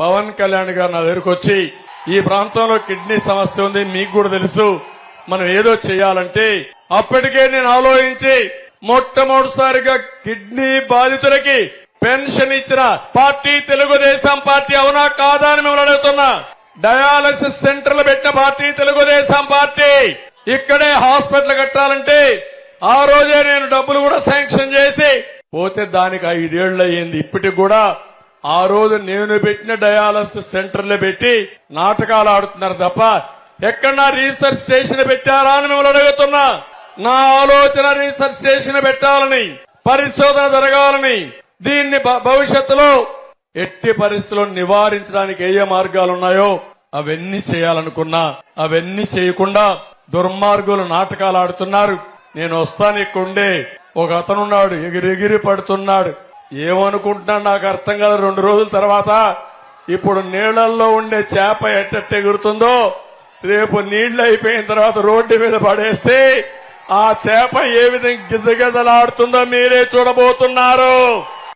పవన్ కళ్యాణ్ గారు నా దగ్గరకు వచ్చి ఈ ప్రాంతంలో కిడ్నీ సమస్య ఉంది, మీకు కూడా తెలుసు, మనం ఏదో చేయాలంటే అప్పటికే నేను ఆలోచించి మొట్టమొదటిసారిగా కిడ్నీ బాధితులకి పెన్షన్ ఇచ్చిన పార్టీ తెలుగుదేశం పార్టీ. అవునా కాదా అని మిమ్మల్ని అడుగుతున్నా. డయాలసిస్ సెంటర్లు పెట్టిన పార్టీ తెలుగుదేశం పార్టీ. ఇక్కడే హాస్పిటల్ కట్టాలంటే ఆ రోజే నేను డబ్బులు కూడా శాంక్షన్ చేసి పోతే దానికి 5 ఏళ్లు అయ్యింది. ఇప్పటికి కూడా ఆ రోజు నేను పెట్టిన డయాలసిస్ సెంటర్లు పెట్టి నాటకాలు ఆడుతున్నారు తప్ప ఎక్కడన్నా రీసెర్చ్ స్టేషన్ పెట్టారా అని మిమ్మల్ని అడుగుతున్నా. నా ఆలోచన రీసెర్చ్ స్టేషన్ పెట్టాలని, పరిశోధన జరగాలని, దీన్ని భవిష్యత్తులో ఎట్టి పరిస్థితుల్లో నివారించడానికి ఏ మార్గాలున్నాయో అవన్నీ చేయాలనుకున్నా. అవన్నీ చేయకుండా దుర్మార్గులు నాటకాలు ఆడుతున్నారు. నేను వస్తాను, ఇక్కడుండే ఒక అతనున్నాడు, ఎగిరెగిరి పడుతున్నాడు. ఏమనుకుంటున్నాడు నాకు అర్థం కాదు. 2 రోజుల తర్వాత ఇప్పుడు నీళ్లలో ఉండే చేప ఎట్టెట్ట ఎగురుతుందో రేపు నీళ్లు అయిపోయిన తర్వాత రోడ్డు మీద పడేస్తే ఆ చేప ఏ విధంగా గిజగిజలాడుతుందో మీరే చూడబోతున్నారు.